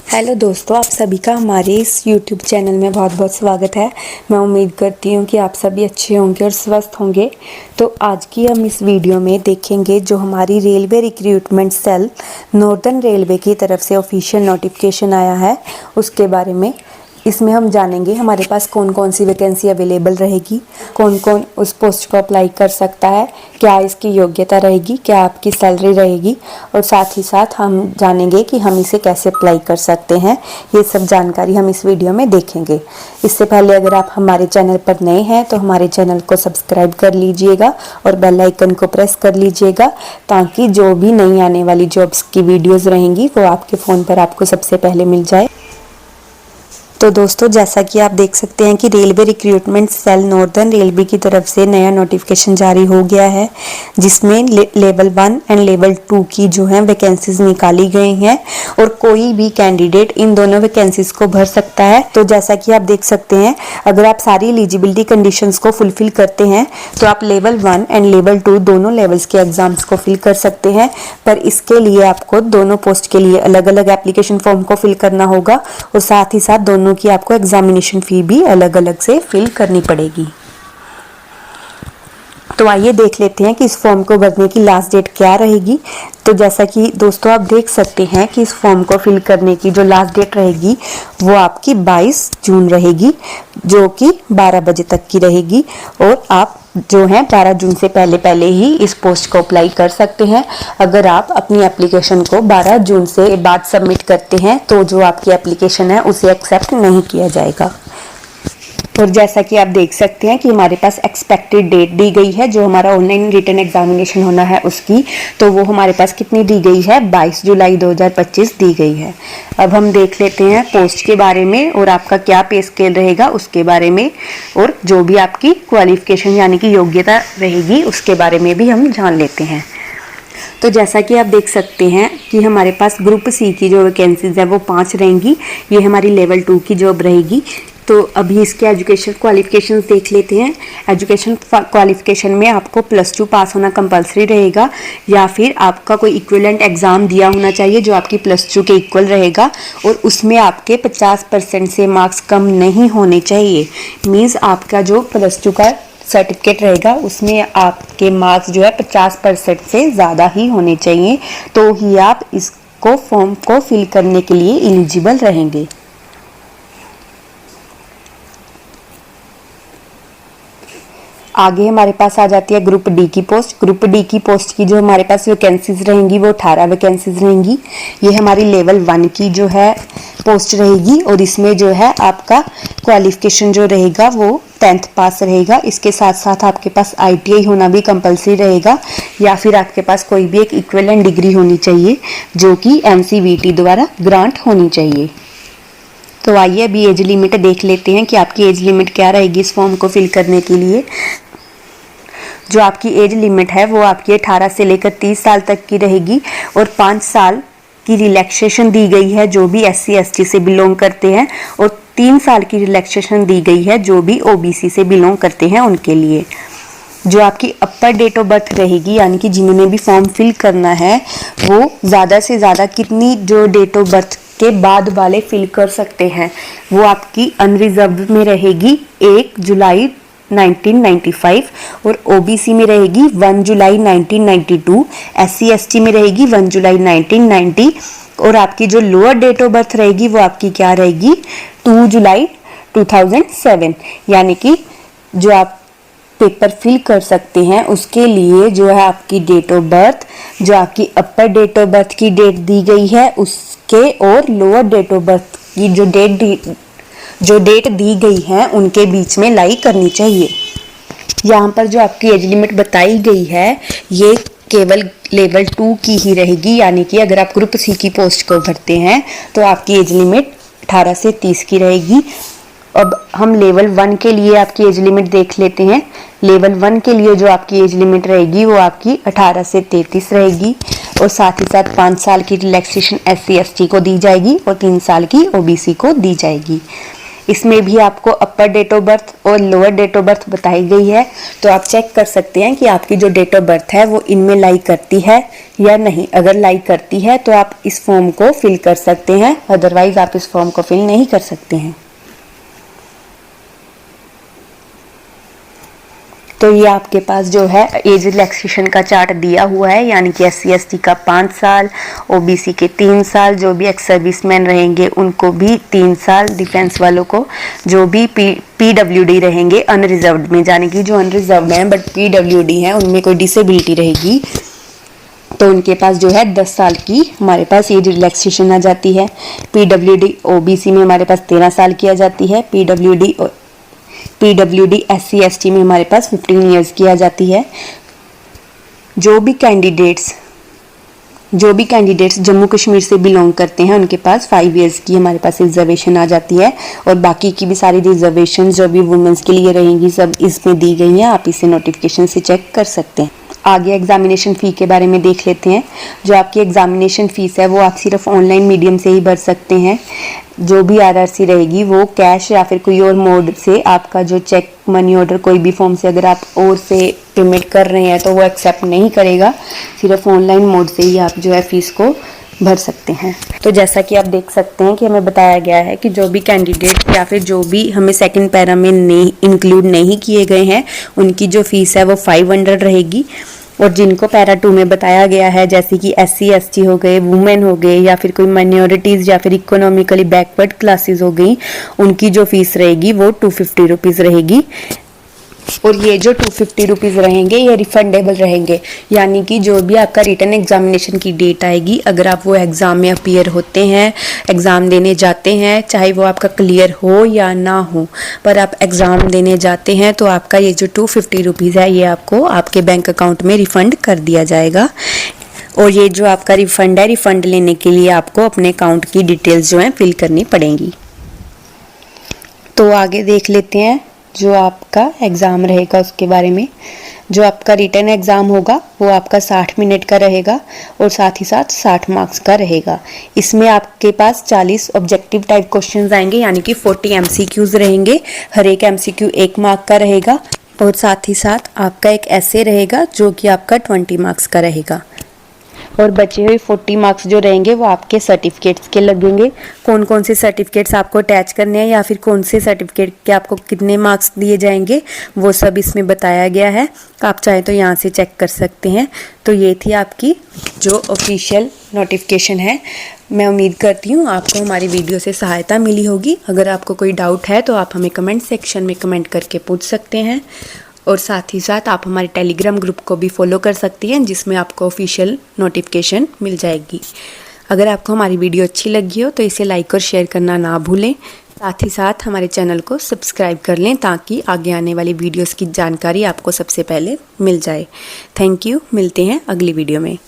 Hello दोस्तों, आप सभी का हमारे इस YouTube चैनल में बहुत बहुत स्वागत है। मैं उम्मीद करती हूँ कि आप सभी अच्छे होंगे और स्वस्थ होंगे। तो आज की हम इस वीडियो में देखेंगे जो हमारी railway recruitment cell northern railway की तरफ से ऑफिशियल नोटिफिकेशन आया है उसके बारे में। इसमें हम जानेंगे हमारे पास कौन कौन सी वैकेंसी अवेलेबल रहेगी, कौन कौन उस पोस्ट को अप्लाई कर सकता है, क्या इसकी योग्यता रहेगी, क्या आपकी सैलरी रहेगी और साथ ही साथ हम जानेंगे कि हम इसे कैसे अप्लाई कर सकते हैं। ये सब जानकारी हम इस वीडियो में देखेंगे। इससे पहले अगर आप हमारे चैनल पर नए हैं तो हमारे चैनल को सब्सक्राइब कर लीजिएगा और बेल आइकन को प्रेस कर लीजिएगा ताकि जो भी नई आने वाली जॉब्स की वीडियोज़ रहेंगी वो आपके फ़ोन पर आपको सबसे पहले मिल जाए। तो दोस्तों, जैसा कि आप देख सकते हैं कि railway recruitment cell northern railway की तरफ से नया नोटिफिकेशन जारी हो गया है जिसमें लेवल 1 एंड लेवल 2 की जो है वैकेंसीज निकाली गई हैं और कोई भी कैंडिडेट इन दोनों वैकेंसीज को भर सकता है। तो जैसा कि आप देख सकते हैं, अगर आप सारी एलिजिबिलिटी कंडीशंस को फुलफिल करते हैं तो आप लेवल 1 एंड लेवल 2 दोनों लेवल्स के एग्जाम्स को फिल कर सकते हैं। पर इसके लिए आपको दोनों पोस्ट के लिए अलग अलग एप्लीकेशन फॉर्म को फिल करना होगा और साथ ही साथ दोनों की आपको एग्जामिनेशन फी भी अलग अलग से फिल करनी पड़ेगी। तो आइए देख लेते हैं कि इस फॉर्म को भरने की लास्ट डेट क्या रहेगी। तो जैसा कि दोस्तों आप देख सकते हैं कि इस फॉर्म को फिल करने की जो लास्ट डेट रहेगी वो आपकी 22 जून रहेगी, जो कि 12 बजे तक की रहेगी और आप जो है 12 जून से पहले ही इस पोस्ट को अप्लाई कर सकते हैं। अगर आप अपनी एप्लीकेशन को 12 जून से बाद सबमिट करते हैं तो जो आपकी एप्लीकेशन है उसे एक्सेप्ट नहीं किया जाएगा। और जैसा कि आप देख सकते हैं कि हमारे पास एक्सपेक्टेड डेट दी गई है जो हमारा ऑनलाइन रिटन एग्जामिनेशन होना है उसकी, तो वो हमारे पास कितनी दी गई है, 22 जुलाई 2025 दी गई है। अब हम देख लेते हैं पोस्ट के बारे में और आपका क्या पे स्केल रहेगा उसके बारे में, और जो भी आपकी क्वालिफिकेशन यानी कि योग्यता रहेगी उसके बारे में भी हम जान लेते हैं। तो जैसा कि आप देख सकते हैं कि हमारे पास ग्रुप सी की जो वैकेंसीज है वो 5 रहेंगी। ये हमारी लेवल 2 की जॉब रहेगी। तो अभी इसके एजुकेशन क्वालिफिकेशंस देख लेते हैं। एजुकेशन क्वालिफिकेशन में आपको +2 पास होना कंपलसरी रहेगा या फिर आपका कोई इक्विवेलेंट एग्ज़ाम दिया होना चाहिए जो आपकी +2 के इक्वल रहेगा और उसमें आपके 50% से मार्क्स कम नहीं होने चाहिए। मीन्स आपका जो +2 का सर्टिफिकेट रहेगा उसमें आपके मार्क्स जो है 50% से ज़्यादा ही होने चाहिए, तो ही आप इसको फॉर्म को फिल करने के लिए एलिजिबल रहेंगे। आगे हमारे पास आ जाती है ग्रुप डी की पोस्ट। ग्रुप डी की पोस्ट की जो हमारे पास वैकेंसीज रहेंगी वो 18 वैकेंसीज रहेंगी। ये हमारी लेवल 1 की जो है पोस्ट रहेगी और इसमें जो है आपका क्वालिफिकेशन जो रहेगा वो 10th पास रहेगा। इसके साथ साथ आपके पास ITI होना भी कंपलसरी रहेगा या फिर आपके पास कोई भी एक इक्विवेलेंट डिग्री होनी चाहिए जो कि MCVT द्वारा ग्रांट होनी चाहिए। तो आइए अभी एज लिमिट देख लेते हैं कि आपकी एज लिमिट क्या रहेगी इस फॉर्म को फिल करने के लिए। जो आपकी एज लिमिट है वो आपकी 18 से लेकर 30 साल तक की रहेगी और 5 साल की रिलैक्सेशन दी गई है जो भी SC ST से बिलोंग करते हैं और 3 साल की रिलैक्सेशन दी गई है जो भी OBC से बिलोंग करते हैं उनके लिए। जो आपकी अपर डेट ऑफ बर्थ रहेगी यानी कि जिन्होंने भी फॉर्म फिल करना है वो ज़्यादा से ज़्यादा कितनी जो डेट ऑफ बर्थ के बाद वाले फिल कर सकते हैं वो आपकी अनरिजर्व में रहेगी 1 जुलाई 1995 और OBC में रहेगी 1 जुलाई 1992, SC ST में रहेगी 1 जुलाई 1990 और आपकी जो लोअर डेट ऑफ बर्थ रहेगी वो आपकी क्या रहेगी 2 जुलाई 2007। यानी कि जो आप पेपर फिल कर सकते हैं उसके लिए जो है आपकी डेट ऑफ बर्थ, जो आपकी अपर डेट ऑफ बर्थ की डेट दी गई है उसके और लोअर डेट ऑफ बर्थ की जो डेट दी गई है उनके बीच में लाई करनी चाहिए। यहाँ पर जो आपकी एज लिमिट बताई गई है ये केवल लेवल 2 की ही रहेगी, यानी कि अगर आप ग्रुप सी की पोस्ट को भरते हैं तो आपकी एज लिमिट 18 से 30 की रहेगी। अब हम लेवल 1 के लिए आपकी एज लिमिट देख लेते हैं। लेवल 1 के लिए जो आपकी एज लिमिट रहेगी वो आपकी 18 से 33 रहेगी और साथ ही साथ 5 साल की रिलैक्सेशन SC ST को दी जाएगी और 3 साल की OBC को दी जाएगी। इसमें भी आपको अपर डेट ऑफ बर्थ और लोअर डेट ऑफ बर्थ बताई गई है, तो आप चेक कर सकते हैं कि आपकी जो डेट ऑफ बर्थ है वो इनमें लाई करती है या नहीं। अगर लाई करती है तो आप इस फॉर्म को फिल कर सकते हैं, अदरवाइज आप इस फॉर्म को फिल नहीं कर सकते हैं। तो ये आपके पास जो है एज रिलैक्सेशन का चार्ट दिया हुआ है, यानी कि SC/ST का 5 साल, OBC के 3 साल, जो भी एक्स सर्विसमैन रहेंगे उनको भी 3 साल, डिफेंस वालों को, जो भी PWD रहेंगे अनरिजर्व्ड में, यानी कि जो अनरिजर्व्ड हैं बट PWD हैं उनमें कोई डिसेबिलिटी रहेगी तो उनके पास जो है 10 साल की हमारे पास एज रिलैक्सेशन आ जाती है। PWD OBC में हमारे पास 13 साल की आ जाती है। PWD SC/ST में हमारे पास 15 ईयर्स की आ जाती है। जो भी कैंडिडेट्स जम्मू कश्मीर से बिलोंग करते हैं उनके पास 5 ईयर्स की हमारे पास रिजर्वेशन आ जाती है, और बाकी की भी सारी रिजर्वेशन जो भी वुमेन्स के लिए रहेंगी सब इसमें दी गई हैं। आप इसे नोटिफिकेशन से चेक कर सकते हैं। आगे एग्जामिनेशन फ़ी के बारे में देख लेते हैं। जो आपकी एग्जामिनेशन फ़ीस है वो आप सिर्फ ऑनलाइन मीडियम से ही भर सकते हैं। जो भी RRC रहेगी वो कैश या फिर कोई और मोड से, आपका जो चेक, मनी ऑर्डर, कोई भी फॉर्म से अगर आप और से पेमेंट कर रहे हैं तो वो एक्सेप्ट नहीं करेगा। सिर्फ ऑनलाइन मोड से ही आप जो है फ़ीस को भर सकते हैं। तो जैसा कि आप देख सकते हैं कि हमें बताया गया है कि जो भी कैंडिडेट या फिर जो भी हमें सेकंड पैरा में नहीं इंक्लूड नहीं किए गए हैं उनकी जो फीस है वो 500 रहेगी, और जिनको पैरा 2 में बताया गया है जैसे कि SC/ST हो गए, वुमेन हो गए, या फिर कोई माइनॉरिटीज़ या फिर इकोनॉमिकली बैकवर्ड क्लासेस हो गई, उनकी जो फीस रहेगी वो 250 रुपीज़ रहेगी। और ये जो 250 रुपीज़ रहेंगे ये रिफंडेबल रहेंगे, यानी कि जो भी आपका रिटन एग्जामिनेशन की डेट आएगी, अगर आप वो एग्ज़ाम में अपीयर होते हैं, एग्ज़ाम देने जाते हैं, चाहे वो आपका क्लियर हो या ना हो, पर आप एग्ज़ाम देने जाते हैं तो आपका ये जो 250 रुपीज़ है ये आपको आपके बैंक अकाउंट में रिफ़ंड कर दिया जाएगा। और ये जो आपका रिफ़ंड है, रिफ़ंड लेने के लिए आपको अपने अकाउंट की डिटेल्स जो हैं फिल करनी पड़ेंगी। तो आगे देख लेते हैं जो आपका एग्ज़ाम रहेगा उसके बारे में। जो आपका रिटन एग्ज़ाम होगा वो आपका 60 मिनट का रहेगा और साथ ही साथ 60 मार्क्स का रहेगा। इसमें आपके पास 40 ऑब्जेक्टिव टाइप क्वेश्चंस आएंगे, यानी कि 40 MCQs रहेंगे। हर एक MCQ 1 मार्क का रहेगा, और साथ ही साथ आपका एक ऐसे रहेगा जो कि आपका 20 मार्क्स का रहेगा। और बचे हुए 40 मार्क्स जो रहेंगे वो आपके सर्टिफिकेट्स के लगेंगे। कौन कौन से सर्टिफिकेट्स आपको अटैच करने हैं या फिर कौन से सर्टिफिकेट के आपको कितने मार्क्स दिए जाएंगे वो सब इसमें बताया गया है। आप चाहे तो यहाँ से चेक कर सकते हैं। तो ये थी आपकी जो ऑफिशियल नोटिफिकेशन है। मैं उम्मीद करती हूँ आपको हमारी वीडियो से सहायता मिली होगी। अगर आपको कोई डाउट है तो आप हमें कमेंट सेक्शन में कमेंट करके पूछ सकते हैं, और साथ ही साथ आप हमारे टेलीग्राम ग्रुप को भी फॉलो कर सकती हैं जिसमें आपको ऑफिशियल नोटिफिकेशन मिल जाएगी। अगर आपको हमारी वीडियो अच्छी लगी हो तो इसे लाइक और शेयर करना ना भूलें। साथ ही साथ हमारे चैनल को सब्सक्राइब कर लें ताकि आगे आने वाली वीडियोस की जानकारी आपको सबसे पहले मिल जाए। थैंक यू, मिलते हैं अगली वीडियो में।